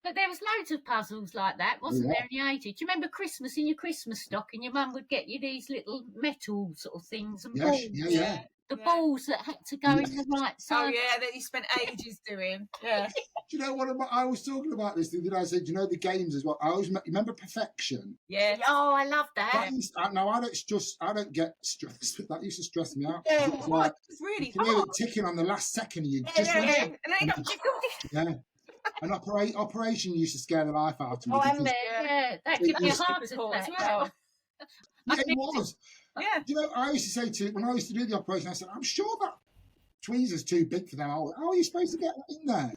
But there was loads of puzzles like that, wasn't there, in the 80s? Do you remember Christmas in your Christmas stock, and your mum would get you these little metal sort of things and balls? Yeah. The balls that had to go in the right side. Oh, yeah, that you spent ages doing. Yeah. Do you know what I was talking about this thing? I said, you know, the games as well. I always remember Perfection. Yeah. Oh, I love that. I don't get stressed, but that used to stress me out. Yeah, it was like, it's really hard. You hear it ticking on the last second, and you And then Operation used to scare the life out of me. Oh, that gives me a heart attack as well. Yeah, it was. Yeah. You know, I used to say when I used to do the operation, I said, I'm sure that tweezer's too big for them. How are you supposed to get that in there?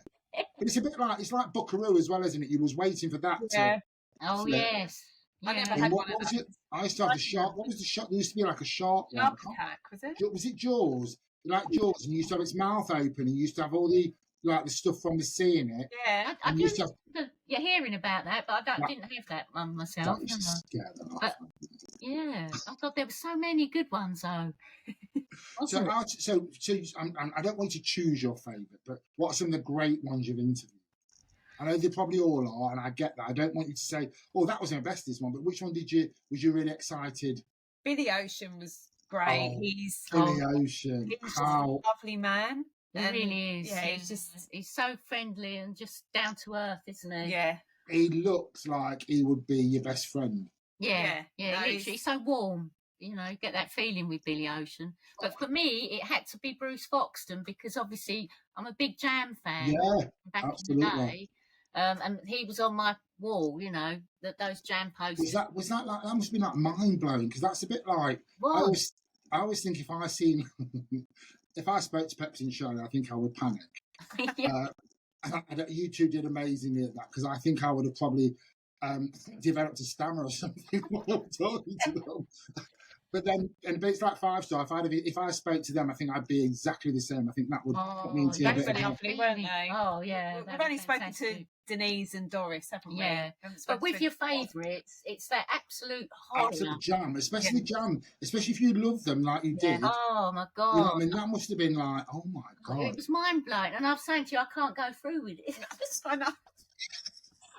But it's a bit like, it's like Buckaroo as well, isn't it? You was waiting for that to... Oh, yes. I never And had what one of was those. it? I used to have the shark. What was the shark? There used to be like a shark one. Shark attack, was it? Was it Jaws? Like Jaws, and you used to have its mouth open, and you used to have all the stuff from the sea in it. Yeah. I And do you used to have you're hearing about that, but I that, didn't have that one myself. that used to scare the life But out of me. yeah, I thought there were so many good ones though. So, Wasn't it? I don't want you to choose your favourite, but what are some of the great ones you've interviewed? I know they probably all are, and I get that. I don't want you to say, "Oh, that was my bestest one," but which one was you really excited? Billy Ocean was great. Oh, He's Billy Ocean. just a lovely man. He really is. Yeah, he's so friendly and just down to earth, isn't he? Yeah. He looks like he would be your best friend. Yeah. No, Literally, he's so warm. You know, you get that feeling with Billy Ocean. But for me, it had to be Bruce Foxton because obviously I'm a big Jam fan. Yeah, back absolutely. in the day. And he was on my wall, you know, those Jam posters. Was that like, that must be like mind blowing, because that's a bit like, I always think if I seen if I spoke to Pepsi and Shirley, I think I would panic. Yeah. You two did amazingly at that, because I think I would have probably developed a stammer or something while I'm talking to them. But it's like 5-star. If I spoke to them, I think I'd be exactly the same. I think that would put me into a they bit were of lovely, weren't they? Oh yeah, We've only spoken to Denise and Doris, haven't we? Yeah, but with your favourites, it's that absolute horror. Absolute Jam, especially Jam, especially if you love them like you did. Oh my God! You know what I mean? That must have been like, oh my God! It was mind blowing, and I'm saying to you, I can't go through with it. I know.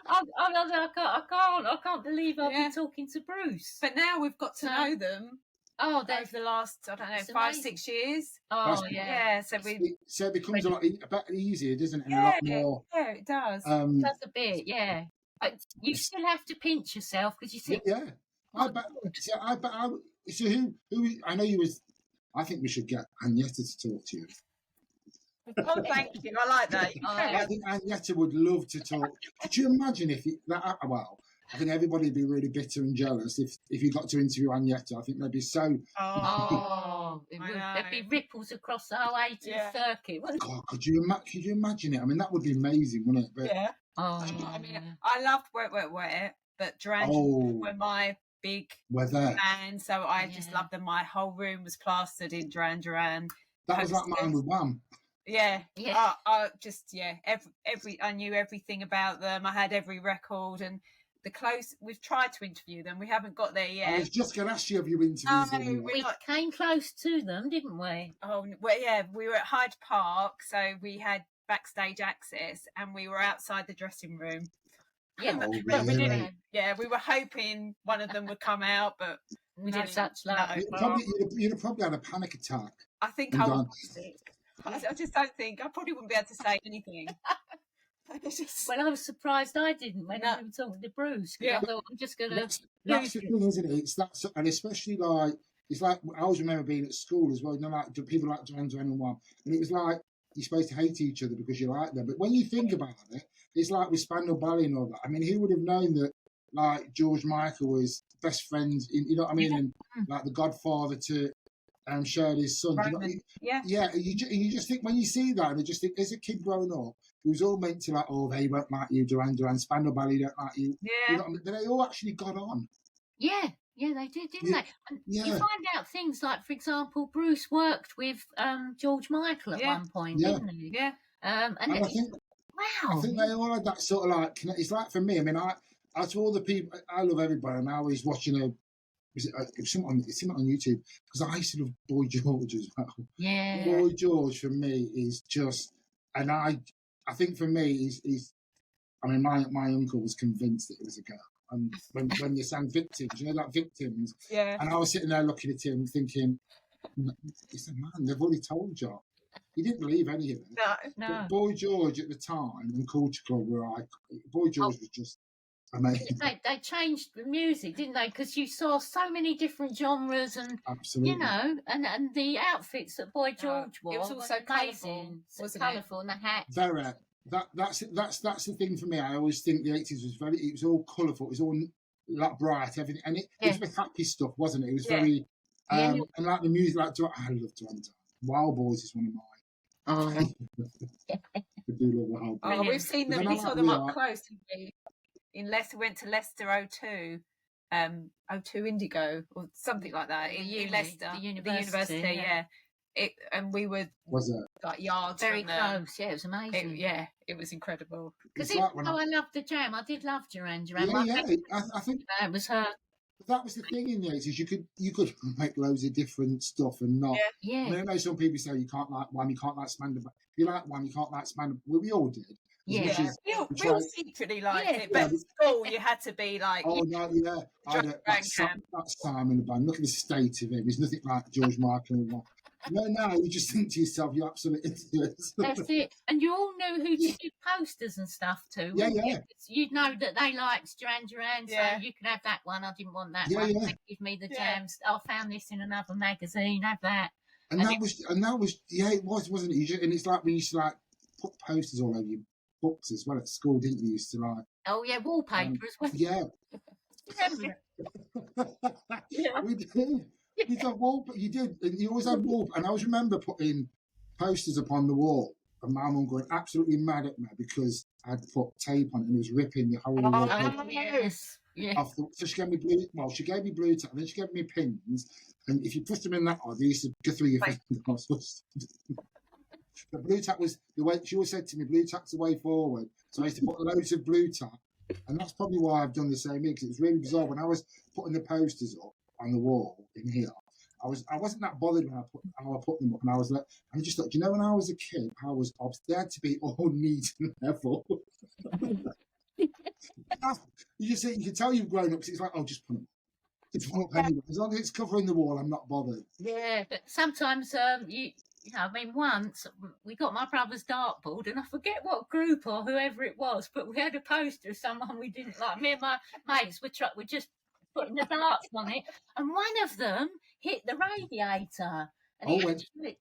I can't believe I've been talking to Bruce. But now we've got to know them. Oh, over the last, I don't know, 5-6 years. Oh, yeah. So it becomes a lot easier, doesn't it? And a lot more. Yeah, it does. It does a bit, yeah. But you still have to pinch yourself because you think. Yeah. I bet. So who? I know you was. I think we should get Agneta to talk to you. Oh, thank you. I like that. I think Agneta would love to talk. Could you imagine if well, I think everybody would be really bitter and jealous if you got to interview Agneta. I think they'd be so. There'd be ripples across the whole 80s circuit. God, could you imagine it? I mean, that would be amazing, wouldn't it? But, yeah. I mean, I loved Wet, Wet, Wet, but Duran were my big fan, so I just loved them. My whole room was plastered in Duran Duran. That was like mine with Wham. Yeah. I just I knew everything about them. I had every record, and we've tried to interview them. We haven't got there yet. I was just going to ask you if you interviewed them. We came close to them, didn't we? Oh, well, yeah. We were at Hyde Park, so we had backstage access, and we were outside the dressing room. Yeah, but we didn't. Yeah, we were hoping one of them would come out, but we didn't. Such luck. You'd have probably had a panic attack. I think I would. I just don't think I probably wouldn't be able to say anything. Well, I was surprised I didn't when I was talking to Bruce. I thought I'm just going to. That's the thing, isn't it? It's that, and especially like it's like I always remember being at school as well. You know, like people like Duran Duran and Wham, and it was like you're supposed to hate each other because you like them. But when you think about it, it's like with Spandau Ballet and all that. I mean, who would have known that like George Michael was best friends? You know what I mean? And like the godfather to Shirley's son. You just think when you see that, and you just think as a kid growing up, it was all meant to like, oh, they won't like you, Duran Duran, Spandau Ballet don't like you. Yeah. You know what I mean? But they all actually got on. Yeah, they did, didn't they? And you find out things like, for example, Bruce worked with George Michael at one point, didn't he? Yeah. And I think, wow. I think they all had that sort of like, it's like for me, I mean, I to all the people, I love everybody, and I always watching it's something on YouTube, because I used to love Boy George as well. Yeah. Boy George for me is just, and I think for me he's I mean, my uncle was convinced that it was a girl. And when you sang Victims, you know, like Victims. Yeah. And I was sitting there looking at him thinking, it's a man, they've already told you. He didn't believe any of it. No. But Boy George at the time and Culture Club Boy George was just amazing. They changed the music, didn't they? Because you saw so many different genres and, absolutely, you know, and the outfits that Boy George wore. It was also colourful, wasn't it? Colourful, and the hat. Very. That's the thing for me. I always think the 80s it was all colourful, it was all like bright, everything, and it was with happy stuff, wasn't it? It was very and like the music, like I love Duran. Wild Boys is one of mine. I do love Wild Boys. We've seen them. We saw them up close. We went to Leicester O2 O2 Indigo or something like that in Leicester, the university, yeah. And we were Was it? like yards very from close. Yeah, it was amazing. It was incredible. Because It's like when I loved the jam. I did love Duran Duran. Yeah, I think it was her. that was the thing in the 80s. You could make loads of different stuff and not. Yeah. I mean, I know some people say you can't like one, you can't like Spandau. If you like one, you can't like Spandau. Well, we all did. Yeah. We all secretly liked it, but at school you had to be like. Oh no, yeah. I had that Simon in the band. Look at the state of him. He's nothing like George Michael. No, you just think to yourself, you're absolute idiots. That's it. And you all knew who to do posters and stuff to. Yeah. You'd know that they liked Duran Duran, so you can have that one. I didn't want that one. Yeah. Give me the jams. I found this in another magazine. Have that. And that was, it was, wasn't it? And it's like we used to like put posters all over your books as well at school, didn't you? Used to like. Oh yeah, wallpaper as well. Yeah. We did. You did. You always had wall. And I always remember putting posters upon the wall and my mum going absolutely mad at me because I'd put tape on it and it was ripping the whole wall. Yes. Yeah. So she gave me blue. Well, she gave me blue tape, and then she gave me pins. And if you put them in that order, you used to go through your fingers. The blue tack was the way. She always said to me, "Blue tack's the way forward." So I used to put loads of blue tack, and that's probably why I've done the same here. Because it was really bizarre when I was putting the posters up on the wall in here. I wasn't that bothered when I put them up, and I was like, and I just thought, you know, when I was a kid, I was they had to be all neat and level. You can tell you've grown up. Cause it's like, oh, just put them. It's not anyway. As long as it's covering the wall, I'm not bothered. Yeah, but sometimes I mean, once we got my brother's dartboard, and I forget what group or whoever it was, but we had a poster of someone we didn't like. Me and my mates were just putting the darts on it, and one of them hit the radiator. And it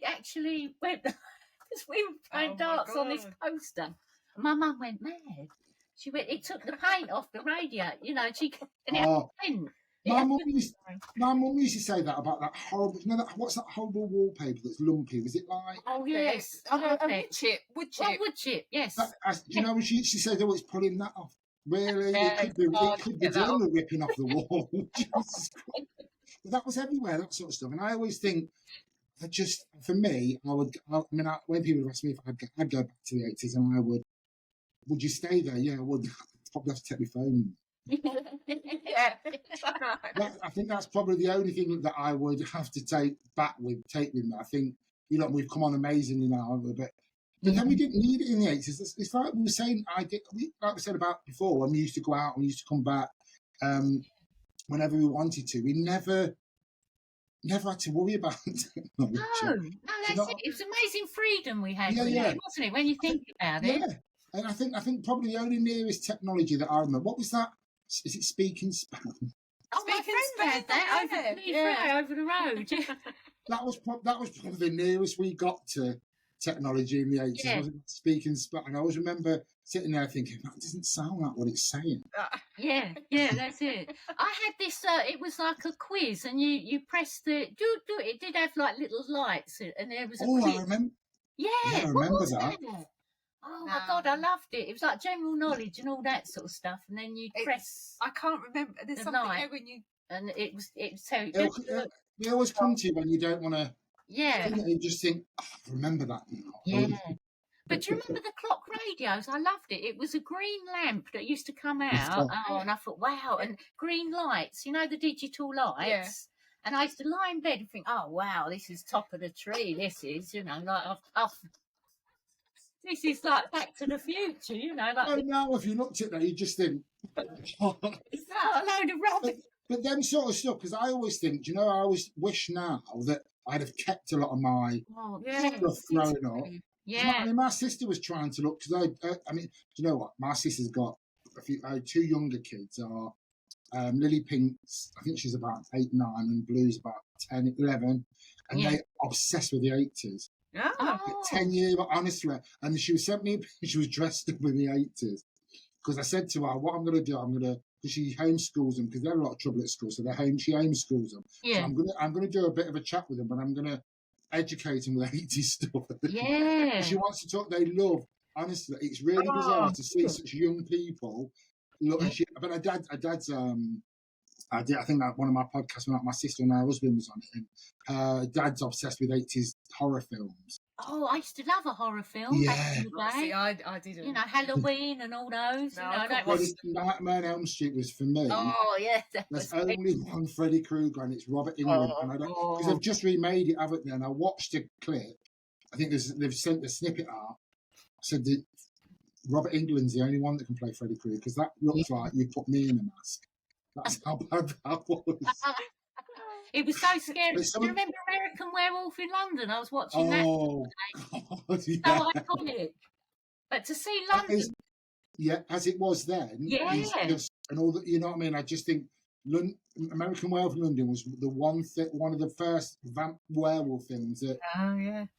actually went because we were playing darts on this poster. And my mum went mad. She went. It took the paint off the radiator, you know. My mum used to say that about that horrible. You know, what's that horrible wallpaper that's lumpy? Was it like? Oh yes, wood chip. Yes. Do you know when she said, "Oh, it's pulling that off"? Really, it could be doing ripping off the wall. But that was everywhere, that sort of stuff. And I always think, for me, when people ask me if I'd go back to the 80s, and I would you stay there? Yeah, I would. I'd probably have to take my phone. I think that's probably the only thing that I would have to take with me. I think, we've come on amazingly now, but then we didn't need it in the 80s. It's like we were saying, like we said about before, when we used to go out and we used to come back whenever we wanted to. We never had to worry about technology. No, that's it. It was amazing freedom we had, wasn't it? When you think about it. Yeah, and I think probably the only nearest technology that I remember. What was that? Is it Speak and Span? Oh, my friend had that over the road. That was probably the nearest we got to technology in the 80s. Wasn't it? Speak and Span. And I always remember sitting there thinking, that doesn't sound like what it's saying. Yeah, that's it. I had this. It was like a quiz, and you pressed the do. It did have like little lights, and there was a quiz. I remember. Yeah, I remember that. Oh my God, I loved it. It was like general knowledge and all that sort of stuff, and then you press. I can't remember. There's something there when you. And it was so. They always come to you when you don't want to. Yeah. You just think, remember that now. Yeah. But do you remember the clock radios? I loved it. It was a green lamp that used to come out. And I thought, wow. And green lights, the digital lights. Yeah. And I used to lie in bed and think, oh, wow, this is top of the tree. This is, this is like Back to the Future, Like now, if you looked at that, you just think, it's not a load of rubbish. But them sort of stuff, because I always think, I always wish now that I'd have kept a lot of my stuff growing up. Yeah. My sister was trying to look, because do you know what? My sister's got two younger kids. Lily Pink's, I think she's about 8, 9, and Blue's about 10, 11, and they're obsessed with the 80s. Oh. 10 years, honestly. And she sent me a picture, she was dressed up in the 80s. Because I said to her, what I'm going to do, because she homeschools them, because they're a lot of trouble at school, so she homeschools them. Yeah. So I'm going to do a bit of a chat with them, but I'm going to educate them with 80s stuff. Yeah. She wants to talk, they love, honestly, it's really bizarre to see such young people look, but her dad's I think that one of my podcasts, when my sister and her husband was on it, and her dad's obsessed with 80s horror films. Oh, I used to love a horror film. Yeah. See, I didn't. You know, Halloween and all those. No, Nightmare on Elm Street was for me. Oh, yeah. There's only one Freddy Krueger, and it's Robert Englund. Because they've just remade it, haven't they? And I watched a clip. I think they've sent the snippet out. I said that Robert Englund's the only one that can play Freddy Krueger, because that looks like you put me in a mask. That's how bad that was. It was so scary. Do you remember American Werewolf in London? I was watching that. Oh, God, yeah. So iconic. But to see London... as it was then. Yeah. And all that, you know what I mean? I just think American Werewolf in London was the one of the first werewolf films that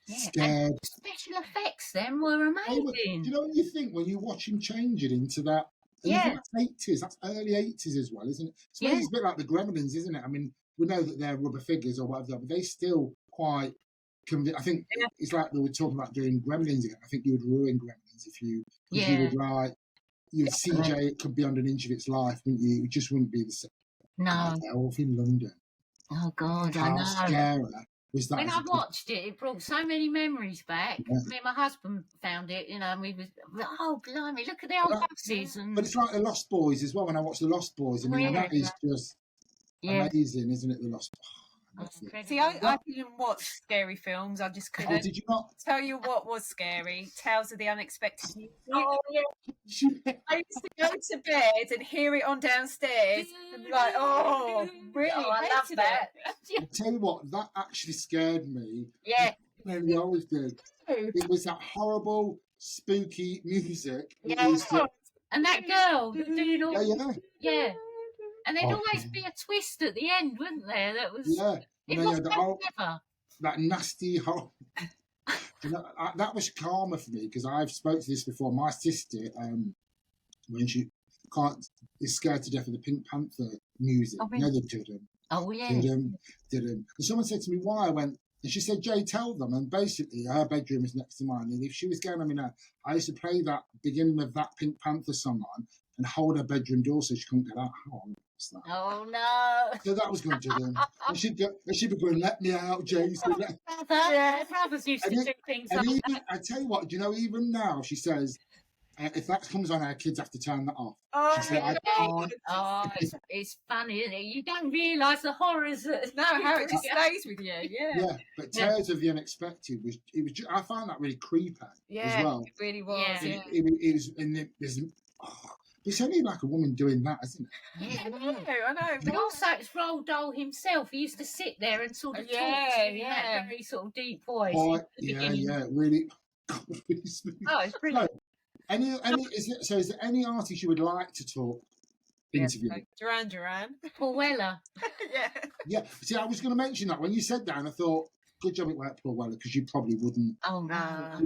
scared. And special effects then were amazing. Do you know what you think when you watch him change it into that? That's 80s. That's early 80s as well, isn't it? It's a bit like the Gremlins, isn't it? I mean, we know that they're rubber figures or whatever, but they still quite. I think it's like we were talking about doing Gremlins again. I think you would ruin Gremlins if you would like. CJ, it could be under an inch of its life, wouldn't you? It just wouldn't be the same. No. Werewolf in London. Oh God, I know. How scary was that? When I watched it, it brought so many memories back. Yeah. Me and my husband found it, you know, and we was, oh blimey, look at the old buses. But it's like the Lost Boys as well. When I watched the Lost Boys, I mean, that is just amazing, isn't it? The Lost Boys. See, I didn't watch scary films. I just couldn't. Oh, did you not? Tell you what was scary? Tales of the Unexpected. Oh, yeah. I used to go to bed and hear it on downstairs and be like, oh, really? I love that. I'll tell you what, that actually scared me. Yeah. They always did. It was that horrible, spooky music. Yeah. And that girl doing all... Yeah. And there'd always be a twist at the end, wouldn't there? That was it was clever. That nasty horror. You know, that was karma for me, because I've spoke to this before. My sister, when she is scared to death of the Pink Panther music. Oh, really? You know, they didn't. Oh yeah. Didn't. And someone said to me, "Why?" I went, and she said, "Jay, tell them." And basically, her bedroom is next to mine. And if she was going, I used to play that beginning of that Pink Panther song on and hold her bedroom door so she couldn't get out. That. Oh no! So that was going to them. And she'd be going, "Let me out, Jason." Brothers used to do things like that. I tell you what, do you know? Even now, she says, if that comes on, our kids have to turn that off. Oh, she said, it's funny, isn't it? You don't realise the horrors that how it just stays with you. Yeah. But Tales of the Unexpected I found that really creepy as well. It really was. Yeah. It was, and it's only like a woman doing that, isn't it? Yeah, I know. But also, it's Roald Dahl himself. He used to sit there and sort of talk to you in that very sort of deep voice. Really. Smooth. Oh, it's brilliant. So, is there any artist you would like to talk? Interview? Duran. Paul Weller. Yeah. See, I was going to mention that when you said that, and I thought, good job it worked, Paul Weller, because you probably wouldn't. Oh no, I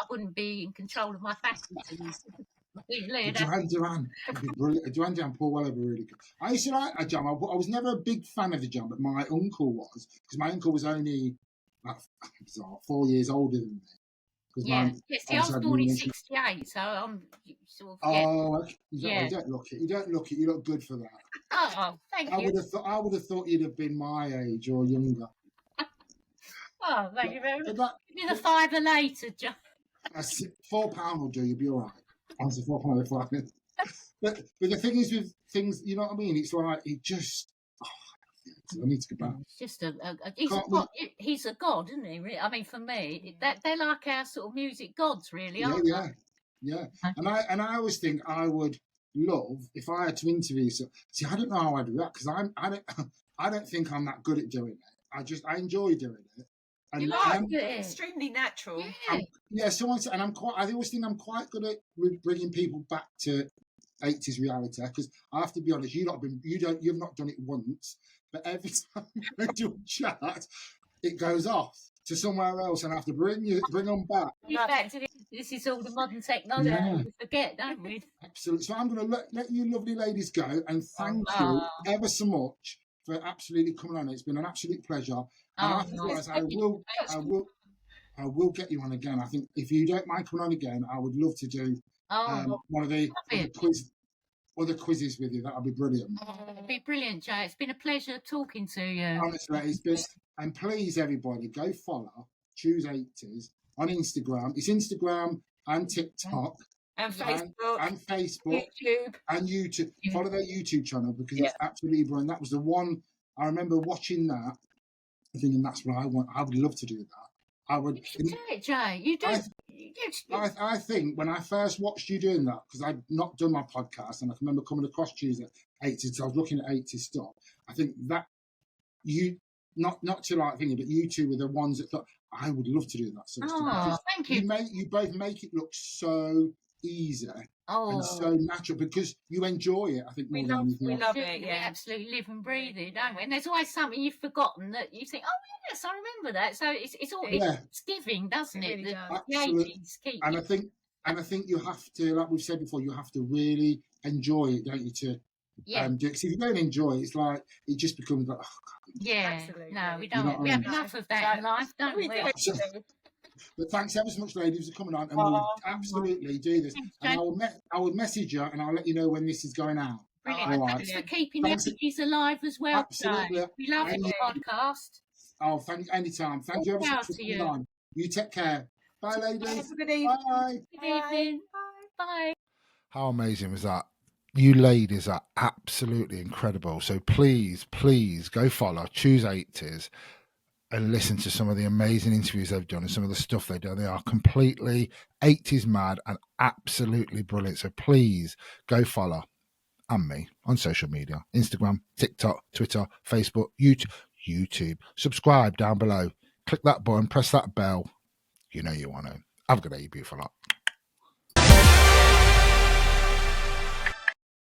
wouldn't be in control of my faculties. Duran, Duran, Paul Weller would be really good. I used to like a jam. I was never a big fan of the jam, but my uncle was, because my uncle was only 4 years older than me. Yes, I was born in '68, so I'm sort of. You don't look it. You don't look it. You look good for that. Oh, thank you. I would have thought you'd have been my age or younger. Oh, thank you very much. Give me the fiver later, John. £4 will do. You'll be all right. Answer £4. But the thing is with things, you know what I mean? It's like it just. I need to go back. It's just he's a god, isn't he? I mean, for me, they're like our sort of music gods, really, aren't they? Yeah. And I always think I would love if I had to interview. See, I don't know how I'd do that, because I don't think I'm that good at doing it. I enjoy doing it. And you like it? Extremely natural. Yeah. I always think I'm quite good at bringing people back to 80s reality, because I have to be honest, you've not done it once, but every time I do a chat, it goes off to somewhere else, and I have to bring them back. This is all the modern technology. We forget, don't we? Absolutely. So I'm going to let you lovely ladies go, and thank you ever so much for absolutely coming on. It's been an absolute pleasure. And I will get you on again. I think if you don't mind coming on again, I would love to do one of the quiz. other quizzes with you. That'll be brilliant. It'd be brilliant, Jay. It's been a pleasure talking to you. Honestly, it's been. And please, everybody, go follow Choose 80's on Instagram. It's Instagram and TikTok. And Facebook, YouTube. Follow their YouTube channel because it's absolutely brilliant. That was the one I remember watching that, thinking that's what I want. I would love to do that. I would. You do it, Jay. You do. I think when I first watched you doing that, because I'd not done my podcast, and I can remember coming across Choose 80's, so I was looking at 80's stuff. I think that you not to like thinking, but you two were the ones that thought I would love to do that sort of stuff. Thank you. You both make it look so easy and so natural because you enjoy it. I think we love it. We absolutely live and breathe it, don't we? And there's always something you've forgotten that you think, oh yes, I remember that. So it's all it's giving, doesn't it? Really does. The 80's keep. And I think you have to, like we've said before, you have to really enjoy it, don't you? To do it. Because if you don't enjoy it, it's like it just becomes like, absolutely. No, we don't. We have enough of that in life, don't we? But thanks ever so much, ladies, for coming on, and we'll absolutely do this. And I will message you, and I'll let you know when this is going out. Brilliant. Thanks for keeping 80's alive as well. Absolutely. We love your podcast. Oh, thank you anytime. Thank you ever so much for coming on. You take care. Bye, ladies. Have a good evening. Bye. Good evening. Bye. How amazing was that? You ladies are absolutely incredible. So please go follow Choose 80's and listen to some of the amazing interviews they've done and some of the stuff they've done. They are completely 80's mad and absolutely brilliant. So please go follow and me on social media, Instagram, TikTok, Twitter, Facebook, YouTube. Subscribe down below. Click that button, press that bell. You know you want to. Have a good day, you beautiful lot.